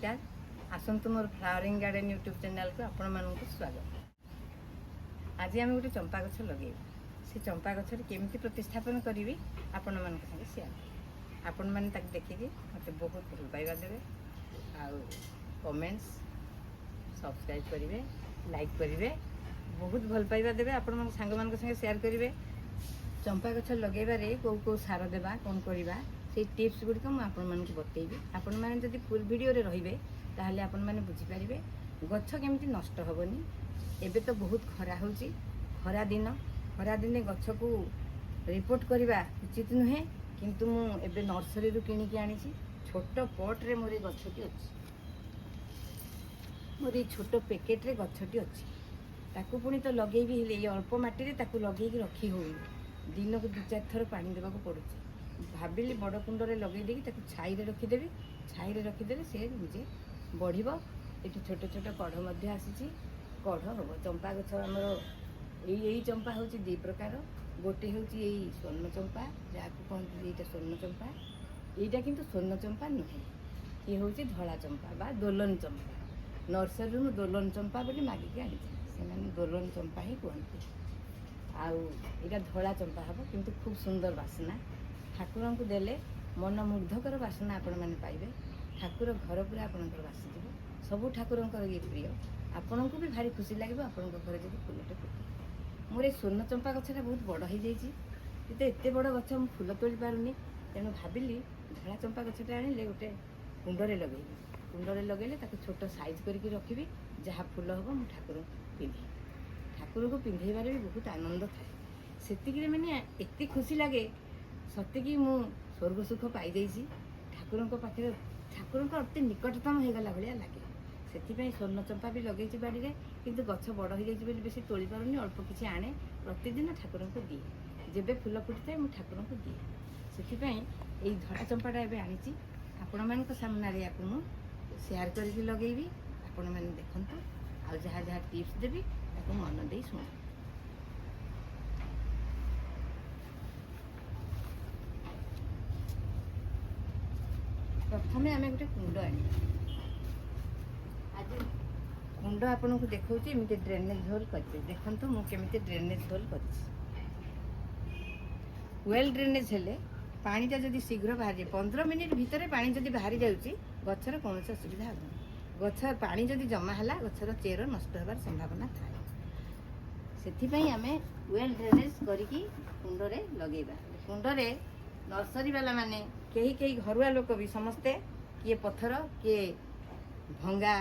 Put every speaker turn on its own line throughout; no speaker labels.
नमस्कार आसतु मोर flowering garden YouTube channel को आपण मानक स्वागत। आज आम गोटे चंपा गछ लगे से चंपा गछ केमी प्रतिस्थापन करी आपण मान संगे सेयार आपण मैंने देखिए मत बहुत भल पाइबा देवे आउ कमेंट्स सब्सक्राइब करेंगे लाइक करेंगे बहुत भल पाइबा देवे आपण मान सांग मान संगे सेयार करेंगे। चंपा गछ लगेबारे कौ कौ सार देवा कौन करवा से टिप्स गुड़िक मुझे बतैबी आपण मैंने जब फुल वीडियो रे रहिबे ताहले आपण मैंने बुझीपारे गछ केमती नष्ट हेनी। एबे तो बहुत खरा होची खरा दिने गछ को रिपोर्ट करवा उचित नुहे किंतु मु एबे नर्सरी रु किनिकी आनी छोट पट रे मोर गछटी अच्छी मोर छोट पैकेट रे गछटी अच्छी ताकू पुणी तो लगेबी हेले अल्प माटी रे ताकू लगेकी रखी होउनी दिन को 2-4 थर पानी देवाक पड़ुची भाविली बड़ कुंड रे लगे देकी छाई रे रखीदेवी छाई रे रखीदेले से निजे बढ़िबो। एठी छोट छोट कढ़ मध्य आसी कढ़ हम चंपा गछ आमर यही चंपा हूँ 2 प्रकार गोटे हूँ यही स्वर्ण चंपा जहाँ कहते यहाँ स्वर्ण चंपा यहाँ किंतु स्वर्ण चंपा नुहे ये हूँ धला चंपा बा दोलन चंपा नर्सरी मु दोलन चंपा बोली मागिकी आनी से दोलन चंपा ही कहते आउ यहाँ धला चंपा हम किंतु खूब सुंदर बासना ठाकुर को देले मन मुग्धकर बासना आपण मैंने पाइबे ठाकुर घर पूरा आपणकर बासीज सबू ठाकुर ये प्रिय आपण को भी भारी खुशी लगे आपण घर जब फुलटे फुटे मोर स्वर्ण चंपा गछटा बहुत बड़ हो जाए एत बड़ गछ मु फुल तोली पारुनी तेणु भाविली धला चंपा गछटा आनिले गोटे कुंडरे लगेबी कुंडरे लगेले छोट साइज करके रखी जहाँ फुल हम मु ठाकुर पिंधे ठाकुर को पिंधेबार भी बहुत आनंद थाए से मैंने एत खुशी लगे सत्य मु स्वर्ग सुख पाई ठाकुर पाखे ठाकुर अति निकटतम हो गला भाया लगे से स्वर्ण चंपा भी लगे बाड़ी में किंतु गछ बड़ हो जाए बेसी तोली पारुनी अल्प किसी आने प्रतिदिन ठाकुर को दिए जेबे फुल फुटी मुझे ठाकुर को दिए से यही धड़ा चंपाटा एवं आनी आपण मान सामने या सेयार करके लगेबी आपण मैंने देखु आ जहाँ जहाँ टिप्स देवी मन दे शुण। प्रथम आम गोटे कुंड आनी आज कुंड आपन को देखा ड्रेनेज होल कर देखु मुझे ड्रेनेज होल कर वेल ड्रेनेज हेले पानीटा जदि शीघ्र बाहर जाए 15 मिनिट भितर पानी जदि बाहरी जाऊँगी गचर कौन असुविधा हे गछ पानी जदि जमा है गचर चेर नष्ट होबार संभावना थाए से आम वेल ड्रेनेज करी कुंडरे लगेबा कुंडरे नर्सरी वाला माने कहीं घरुआ लोक भी समस्ते किए पत्थर किए भंगा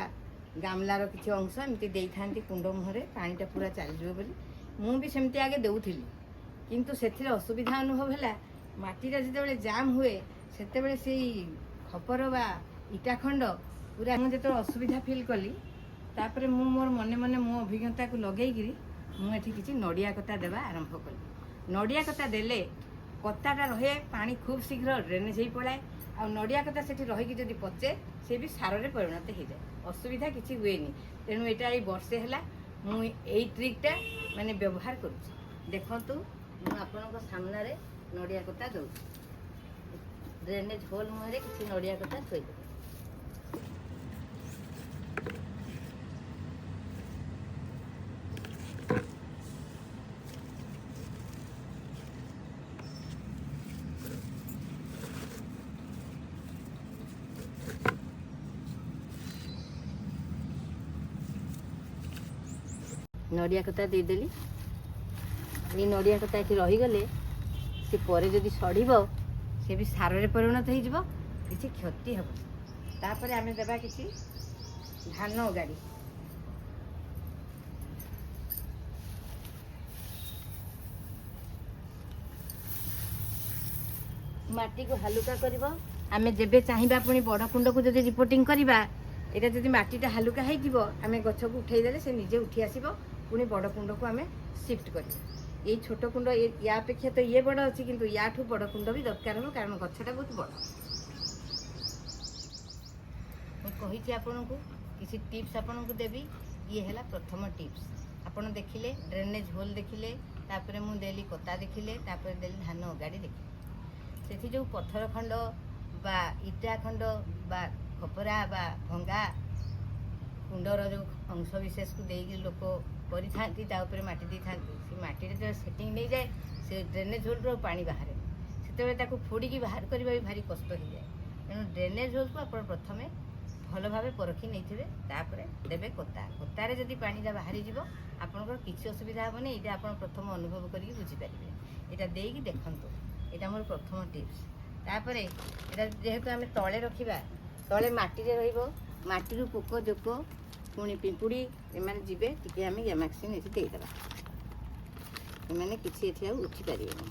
गामलार किसी अंश एमती दे था कुंड मुहरे पानीटा पूरा चलीज बोली मुझे सेमती आगे देउथिली किंतु से असुविधा अनुभव है माटीटा जिते जाम हुए से खपर बा इटा खंड पूरा मुझे जो असुविधा फिल कली तापर मु मोर मने मने मो अभिज्ञता को लगेगी मुझे किसी नड़िया कता देवा आरंभ कली नड़िया कता देले कत्ताटा रहे पानी खूब शीघ्र ड्रेनेज हो पलाए आ नड़िया कता से रही जब पचे से भी सार में परिणत हो जाए असुविधा किसी हुए तेणु यहाँ वर्षे है मुझे ट्रिकटा माने व्यवहार करुँच देखु मुझे सामने नड़िया कता दौ ड्रेनेज होल मुहरे किसी नड़िया कता थोदे नड़िया कता देदेली ये नड़िया कता ये रहीगले सी पर जदि सड़ब से भी सार में परिणत हो किसी क्षति हम तापर आम देवा किसी धान गाड़ी माटी को हालुका कर आम जेबे चाहिए पुणी बड़ कुंड को जब रिपोर्टिंग करवा यहाँ जब मटीटा हालुका होमें गछ को उठेदेले से निजे उठी आसब पुणी बड़ कुंड को आम शिफ्ट कर ये छोट कुंड या अपेक्षा तो ये बड़ अच्छी किंतु या बड़ कुंड भी दरकार हो कारण गछटा बहुत बड़ मुझे आपन को किसी टिप्स आपन को देवी ये है प्रथम टिप्स आपन देखिले ड्रेनेज होल देखिले तापर मु देली कता देखिले तापर देली धान गाड़ी देखिले से जो पत्थर खंड बा इटा खंड बा ଖପରା ବା ଭଙ୍ଗା କୁଣ୍ଡର ଯେଉଁ ଅଂଶବିଶେଷକୁ ଦେଇକି ଲୋକ କରିଥାନ୍ତି ତା ଉପରେ ମାଟି ଦେଇଥାନ୍ତି। ସେ ମାଟିରେ ଯେତେବେଳେ ସେଟିଂ ନେଇଯାଏ ସେ ଡ୍ରେନେଜ୍ ହୋଲ୍ରୁ ପାଣି ବାହାରେ, ସେତେବେଳେ ତାକୁ ଫୋଡ଼ିକି ବାହାର କରିବା ବି ଭାରି କଷ୍ଟ ହେଇଯାଏ। ତେଣୁ ଡ୍ରେନେଜ୍ ହୋଲ୍କୁ ଆପଣ ପ୍ରଥମେ ଭଲ ଭାବେ ପରଖି ନେଇଥିବେ, ତାପରେ ଦେବେ କତା। କତାରେ ଯଦି ପାଣିଟା ବାହାରିଯିବ ଆପଣଙ୍କର କିଛି ଅସୁବିଧା ହେବନି। ଏଇଟା ଆପଣ ପ୍ରଥମ ଅନୁଭବ କରିକି ବୁଝିପାରିବେ। ଏଇଟା ଦେଇକି ଦେଖନ୍ତୁ, ଏଇଟା ମୋର ପ୍ରଥମ ଟିପ୍ସ। ତାପରେ ଏଇଟା ଯେହେତୁ ଆମେ ତଳେ ରଖିବା, ତଳେ ମାଟିରେ ରହିବ, ମାଟିରୁ ପୋକ ଜୋକ ପୁଣି ପିମ୍ପୁଡ଼ି ଏମାନେ ଯିବେ, ଟିକେ ଆମେ ଗ୍ୟାମାକ୍ସିନ୍ ଏଠି ଦେଇଦେବା, ଏମାନେ କିଛି ଏଠି ଆଉ ଉଠିପାରିବେନି।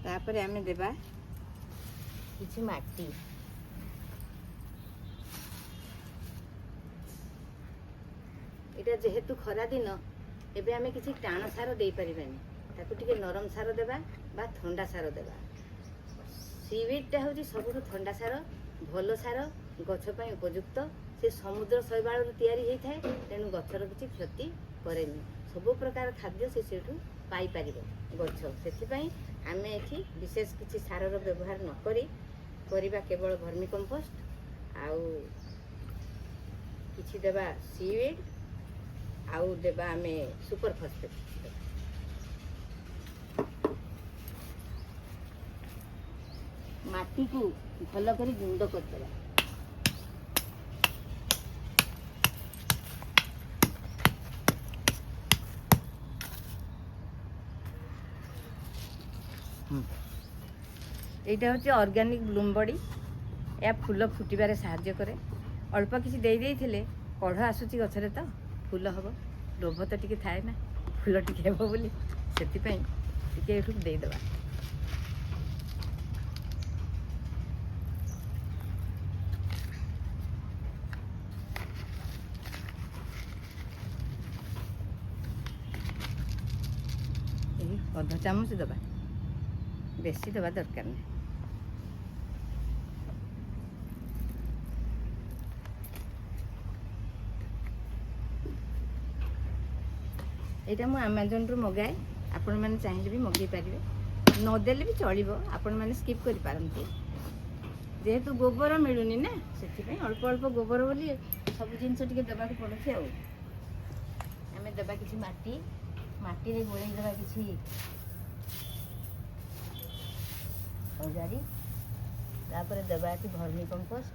ତାପରେ ଆମେ ଦେବା କିଛି ମାଟି। ଏଇଟା ଯେହେତୁ ଖରା ଦିନ, ଏବେ ଆମେ କିଛି ଟାଣ ସାର ଦେଇପାରିବାନି, ତାକୁ ଟିକେ ନରମ ସାର ଦେବା ବା ଥଣ୍ଡା ସାର ଦେବା। ସିୱିଡ୍ଟା ହେଉଛି ସବୁଠୁ ଥଣ୍ଡା ସାର, ଭଲ ସାର, ଗଛ ପାଇଁ ଉପଯୁକ୍ତ। ସେ ସମୁଦ୍ର ଶୈବାଳରୁ ତିଆରି ହେଇଥାଏ, ତେଣୁ ଗଛର କିଛି କ୍ଷତି କରେନି। ସବୁ ପ୍ରକାର ଖାଦ୍ୟ ସେ ସେଇଠୁ ପାଇପାରିବ ଗଛ। ସେଥିପାଇଁ ଆମେ ଏଠି ବିଶେଷ କିଛି ସାରର ବ୍ୟବହାର ନ କରି କରିବା କେବଳ ଭର୍ମି କମ୍ପୋଷ୍ଟ, ଆଉ କିଛି ଦେବା ସିୱିଡ୍, ଆଉ ଦେବା ଆମେ ସୁପର ଫସଫେଟ୍। ମାଟିକୁ ଭଲ କରି ଗୁଣ୍ଡ କରିଦେବା। এইটা হচ্ছে অর্গানিক ব্লুম বডি। ଏହା ଫୁଲ ଫୁଟିବାରେ ସାହାଯ୍ୟ କରେ। ଅଳ୍ପ କିଛି ଦେଇଥିଲେ କଢ଼ ଆସୁଛି ଗଛରେ, ତ ଫୁଲ ହେବ, ଲୋଭ ତ ଟିକେ ଥାଏ ନା ଫୁଲ ଟିକେ ହେବ ବୋଲି, ସେଥିପାଇଁ ଟିକେ ଏଠୁ ଦେଇଦେବା। ଏହି ଅଧ ଚାମଚ ଦେବା, ବେଶୀ ଦେବା ଦରକାର ନାହିଁ। ଏଇଟା ମୁଁ ଆମାଜନରୁ ମଗାଏ, ଆପଣମାନେ ଚାହିଁଲେ ବି ମଗାଇ ପାରିବେ, ନଦେଲେ ବି ଚଳିବ, ଆପଣମାନେ ସ୍କିପ୍ କରିପାରନ୍ତି। ଯେହେତୁ ଗୋବର ମିଳୁନି ନା, ସେଥିପାଇଁ ଅଳ୍ପ ଅଳ୍ପ ଗୋବର ବୋଲି ସବୁ ଜିନିଷ ଟିକେ ଦେବାକୁ ପଡ଼ୁଛି। ଆଉ ଆମେ ଦେବା କିଛି ମାଟି, ମାଟିରେ ଗୋଳେଇ ଦେବା କିଛି ଅଜାଡ଼ି, ତାପରେ ଦେବା ଏଠି ଭର୍ମି କମ୍ପୋଷ୍ଟ।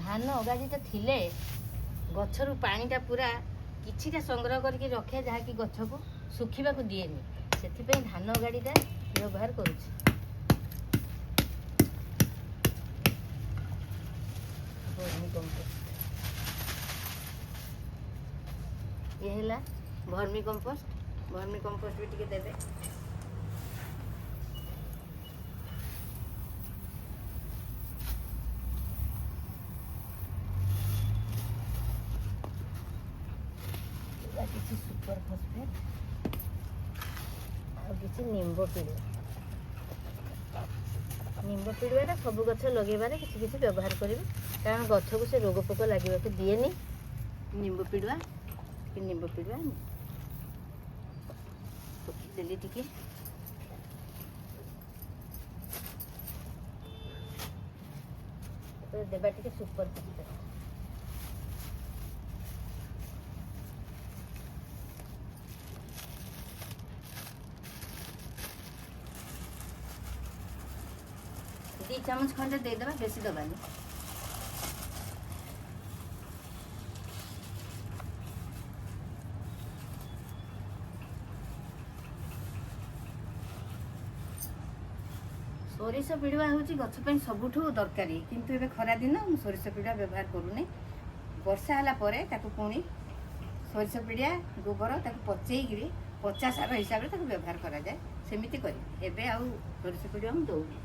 ଧାନ ଅଗାଡ଼ିଟା ଥିଲେ ଗଛରୁ ପାଣିଟା ପୁରା କିଛିଟା ସଂଗ୍ରହ କରିକି ରଖେ, ଯାହାକି ଗଛକୁ ଶୁଖିବାକୁ ଦିଏନି। ସେଥିପାଇଁ ଧାନ ଅଗାଡ଼ିଟା ବ୍ୟବହାର କରୁଛି। ଭର୍ମି କମ୍ପୋଷ୍ଟ ଇଏ ହେଲା ଭର୍ମି କମ୍ପୋଷ୍ଟ। ଭର୍ମି କମ୍ପୋଷ୍ଟ ବି ଟିକେ ଦେବେ। କିଛି ସୁପର ଫସଫେଟ୍ ଆଉ କିଛି ନିମ୍ବ ପିଡ଼ୁଆ। ନିମ୍ବ ପିଡ଼ୁଆଟା ସବୁ ଗଛ ଲଗେଇବାରେ କିଛି କିଛି ବ୍ୟବହାର କରିବେ, କାରଣ ଗଛକୁ ସେ ରୋଗ ପୋକ ଲାଗିବାକୁ ଦିଏନି। ନିମ୍ବ ପିଡ଼ୁଆ ପକେଇଦେଲି ଟିକେ। ତାପରେ ଦେବା ଟିକେ ସୁପର ଫସଫେଟ୍। दी चामच खंडे देदेबा, बेसी दबानी। सोरिष पिड़ुआ हूँ गछ सबुठू दरकारी, किंतु एबे खरा दिन सोरिष पिड़ुआ व्यवहार करूनी। वर्षा होला परे ताकू पुणी सोरिष पिड़िया गोबर ताकू पचेई पचा सार हिसाब से व्यवहार करा जाए, सेमिति करी। एबे आउ सोरिष पिड़ुआ हम दौनी,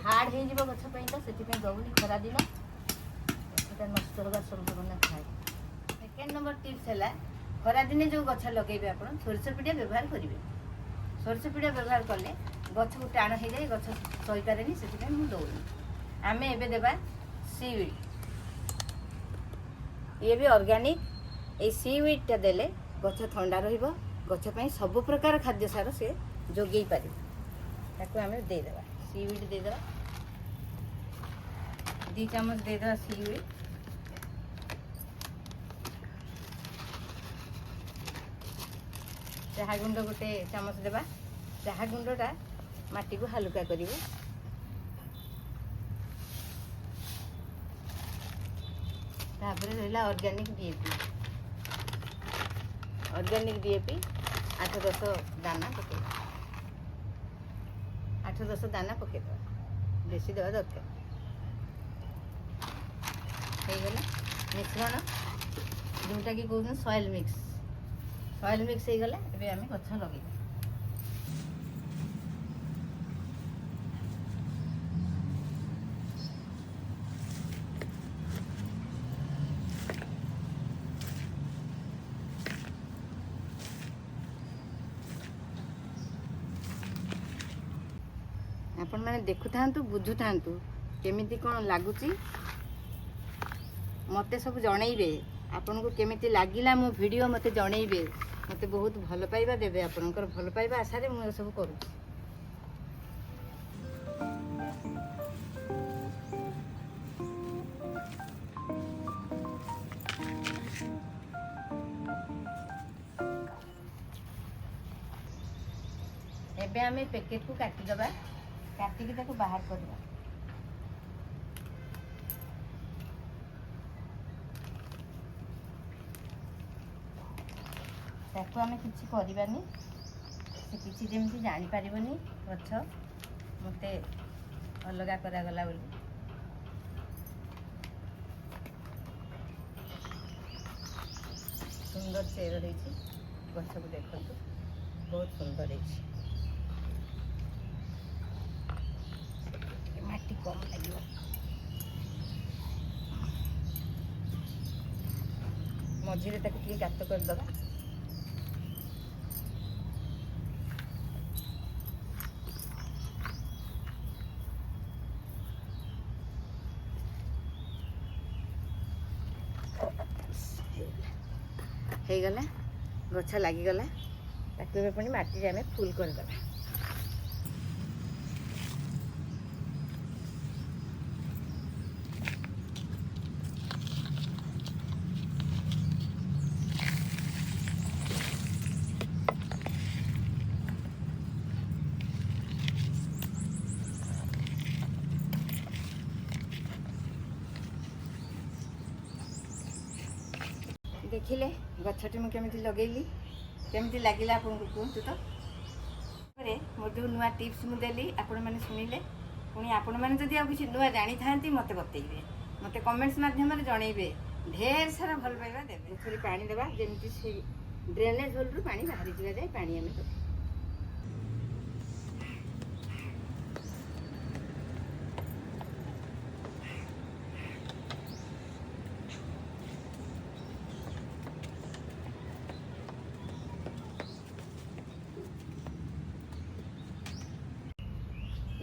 हार्ड हो गछ तो से दौनी। खरा दिन गछटा नष्ट होगा संभावना थाए। सेकेंड नंबर टिप्स है ଖରାଦିନେ ଯେଉଁ ଗଛ ଲଗେଇବେ ଆପଣ ସୋରିଷ ପିଡ଼ିଆ ବ୍ୟବହାର କରିବେ। ସୋରିଷ ପିଡ଼ିଆ ବ୍ୟବହାର କଲେ ଗଛକୁ ଟାଣ ହେଇଯାଏ, ଗଛ ସହିପାରେନି, ସେଥିପାଇଁ ମୁଁ ଦେଉନି। ଆମେ ଏବେ ଦେବା ସିୱିଡ୍। ଇଏ ବି ଅର୍ଗାନିକ୍। এই ସିୱିଡ୍ଟା ଦେଲେ ଗଛ ଥଣ୍ଡା ରହିବ, ଗଛ ପାଇଁ ସବୁ ପ୍ରକାର ଖାଦ୍ୟ ସାର ସେ ଯୋଗେଇ ପାରିବ। ତାକୁ ଆମେ ଦେଇଦେବା, ସିୱିଡ୍ ଦେଇଦେବା, 2 ଚାମଚ ଦେଇଦେବା ସିୱିଡ୍। ଚାହା ଗୁଣ୍ଡ 1 ଚାମଚ ଦେବା। ଚାହା ଗୁଣ୍ଡଟା ମାଟିକୁ ହାଲୁକା କରିବ। ତାପରେ ରହିଲା ଅର୍ଗାନିକ୍ ଡିଏପି। ଅର୍ଗାନିକ୍ ଡିଏପି 8-10 ଦାନା ପକେଇବା। 8-10 ଦାନା ପକେଇଦେବା, ବେଶୀ ଦେବା ଦରକାର। ହେଇଗଲା ମିଶ୍ରଣ, ଯେଉଁଟାକି କହୁଛନ୍ତି ସଏଲ୍ ମିକ୍ସ। ସଏଲ୍ ମିକ୍ସ ହେଇଗଲା। ଏବେ ଆମେ ଗଛ ଲଗେଇବା। ଆପଣମାନେ ଦେଖୁଥାନ୍ତୁ, ବୁଝୁଥାନ୍ତୁ କେମିତି କ'ଣ ଲାଗୁଛି, ମୋତେ ସବୁ ଜଣେଇବେ। ଆପଣଙ୍କୁ କେମିତି ଲାଗିଲା ମୋ ଭିଡ଼ିଓ ମୋତେ ଜଣେଇବେ। ମୋତେ ବହୁତ ଭଲ ପାଇବା ଦେବେ। ଆପଣଙ୍କର ଭଲ ପାଇବା ଆଶାରେ ମୁଁ ଏସବୁ କରୁଛି। ଏବେ ଆମେ ପ୍ୟାକେଟକୁ କାଟିଦେବା, କାଟିକି ତାକୁ ବାହାର କରିବା। ତାକୁ ଆମେ କିଛି କରିବାନି, ସେ କିଛି ଯେମିତି ଜାଣିପାରିବନି ଗଛ ମୋତେ ଅଲଗା କରାଗଲା ବୋଲି। ସୁନ୍ଦର ଚେର ହେଇଛି, ଗଛକୁ ଦେଖନ୍ତୁ, ବହୁତ ସୁନ୍ଦର ହେଇଛି। ମାଟି କମ୍ ଲାଗିବ। ମଝିରେ ତାକୁ ଟିକେ ଗାତ କରିଦେବା। ହେଇଗଲା, ଗଛ ଲାଗିଗଲା। ତାକୁ ଏବେ ପୁଣି ମାଟିରେ ଆମେ ଫୁଲ୍ କରିଦେବା। ଦେଖିଲେ ଗଛଟି ମୁଁ କେମିତି ଲଗେଇଲି, କେମିତି ଲାଗିଲା ଆପଣଙ୍କୁ କୁହନ୍ତୁ ତ। ପରେ ମୋର ଯେଉଁ ନୂଆ ଟିପ୍ସ ମୁଁ ଦେଲି ଆପଣମାନେ ଶୁଣିଲେ, ପୁଣି ଆପଣମାନେ ଯଦି ଆଉ କିଛି ନୂଆ ଜାଣିଥାନ୍ତି ମୋତେ ବତେଇବେ, ମୋତେ କମେଣ୍ଟସ୍ ମାଧ୍ୟମରେ ଜଣେଇବେ। ଢେର ସାରା ଭଲ ପାଇବା ଦେବେ। ଗଛରେ ପାଣି ଦେବା, ଯେମିତି ସେ ଡ୍ରେନେଜ୍ ହୋଲ୍ରୁ ପାଣି ବାହାରିଯିବା ଯାଏ ପାଣି ଆମେ ଦେବା।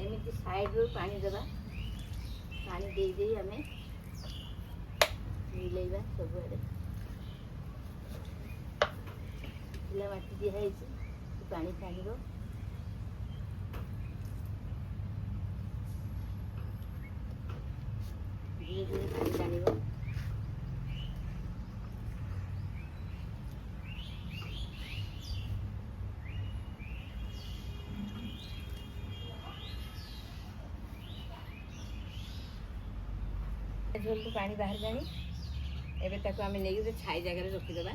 ଏମିତି ସାଇଡ଼ରୁ ପାଣି ଦେବା, ପାଣି ଦେଇ ଦେଇ ଆମେ ମିଲେଇବା ସବୁଆଡ଼େ। ଶୁଖିଲା ମାଟି ଦିଆହେଇଛି, ପାଣି ଟାଣିବ। ଧୀରେ ଧୀରେ ପାଣି ଟାଣିବ। ଝୋଲକୁ ପାଣି ବାହାରିଲାଣି। ଏବେ ତାକୁ ଆମେ ନେଇକି ଗୋଟେ ଛାଇ ଜାଗାରେ ରଖିଦେବା।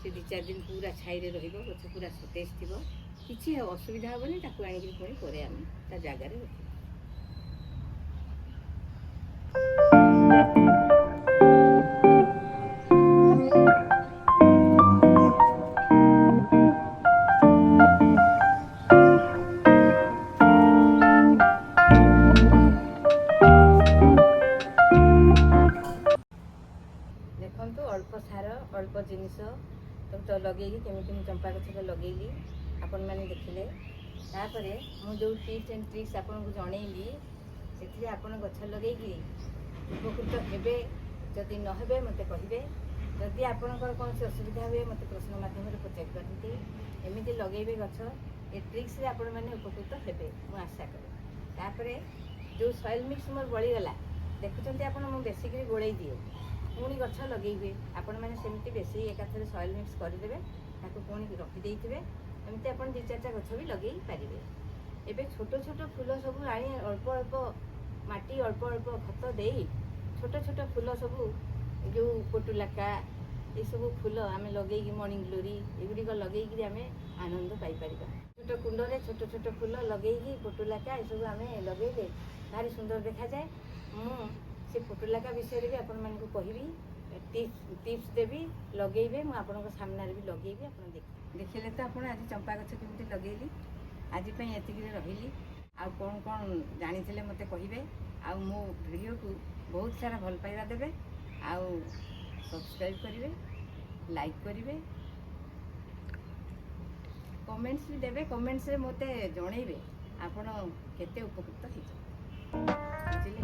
ସେ 2-4 ଦିନ ପୁରା ଛାଇରେ ରହିବ, ଗଛ ପୁରା ସତେଜ ଥିବ, କିଛି ଅସୁବିଧା ହେବନି। ତାକୁ ଆଣିକି ପୁଣି ପରେ ଆମେ ତା ଜାଗାରେ ରଖିବା। ଦେଖନ୍ତୁ, ଅଳ୍ପ ସାର, ଅଳ୍ପ ଜିନିଷ, ସବୁ ତ ଲଗେଇକି କେମିତି ମୁଁ ଚମ୍ପା ଗଛଟା ଲଗେଇଲି ଆପଣମାନେ ଦେଖିଲେ। ତାପରେ ମୁଁ ଯେଉଁ ଟିପ୍ସ ଆଣ୍ଡ ଟ୍ରିକ୍ସ ଆପଣଙ୍କୁ ଜଣେଇଲି ସେଥିରେ ଆପଣ ଗଛ ଲଗେଇକି ଉପକୃତ ହେବେ। ଯଦି ନ ହେବେ ମୋତେ କହିବେ। ଯଦି ଆପଣଙ୍କର କୌଣସି ଅସୁବିଧା ହୁଏ ମୋତେ ପ୍ରଶ୍ନ ମାଧ୍ୟମରେ ପଚାରି ପାରନ୍ତି। ଏମିତି ଲଗେଇବେ ଗଛ, ଏ ଟ୍ରିକ୍ସରେ ଆପଣମାନେ ଉପକୃତ ହେବେ ମୁଁ ଆଶା କରେ। ତାପରେ ଯେଉଁ ସଏଲ୍ ମିକ୍ସ ମୋର ବଳିଗଲା ଦେଖୁଛନ୍ତି ଆପଣ, ମୁଁ ବେଶୀକରି ଗୋଳେଇ ଦିଏ, ପୁଣି ଗଛ ଲଗେଇବେ। ଆପଣମାନେ ସେମିତି ବେଶୀ ଏକାଥରେ ସଏଲ୍ ମିକ୍ସ କରିଦେବେ, ତାକୁ ପୁଣି ରଖିଦେଇଥିବେ। ଏମିତି ଆପଣ 2-4ଟା ଗଛ ବି ଲଗେଇ ପାରିବେ। ଏବେ ଛୋଟ ଛୋଟ ଫୁଲ ସବୁ ଆଣି ଅଳ୍ପ ଅଳ୍ପ ମାଟି ଅଳ୍ପ ଅଳ୍ପ ଖତ ଦେଇ ଛୋଟ ଛୋଟ ଫୁଲ ସବୁ ଯେଉଁ ପଟୁଲାକା ଏସବୁ ଫୁଲ ଆମେ ଲଗେଇକି ମର୍ଣ୍ଣିଂ ଗ୍ଲୋରୀ ଏଗୁଡ଼ିକ ଲଗେଇକିରି ଆମେ ଆନନ୍ଦ ପାଇପାରିବା। ଛୋଟ କୁଣ୍ଡରେ ଛୋଟ ଛୋଟ ଫୁଲ ଲଗେଇକି ପଟୁଲାକା ଏସବୁ ଆମେ ଲଗେଇଲେ ଭାରି ସୁନ୍ଦର ଦେଖାଯାଏ। ମୁଁ ସେ ପଟୁଲାକା ବିଷୟରେ ବି ଆପଣମାନଙ୍କୁ କହିବି, ଟିପ୍ସ ଦେବି, ଲଗେଇବେ। ମୁଁ ଆପଣଙ୍କ ସାମ୍ନାରେ ବି ଲଗେଇବି, ଆପଣ ଦେଖିଲେ ତ ଆପଣ ଆଜି ଚମ୍ପା ଗଛ କେମିତି ଲଗେଇଲି। ଆଜି ପାଇଁ ଏତିକିରେ ରହିଲି। ଆଉ କ'ଣ କ'ଣ ଜାଣିଥିଲେ ମୋତେ କହିବେ। ଆଉ ମୋ ଭିଡ଼ିଓକୁ ବହୁତ ସାରା ଭଲ ପାଇବା ଦେବେ, ଆଉ ସବସ୍କ୍ରାଇବ୍ କରିବେ, ଲାଇକ୍ କରିବେ, କମେଣ୍ଟସ୍ ବି ଦେବେ। କମେଣ୍ଟସ୍ରେ ମୋତେ ଜଣେଇବେ ଆପଣ କେତେ ଉପକୃତ ହେଇଛନ୍ତି, ବୁଝିଲେ।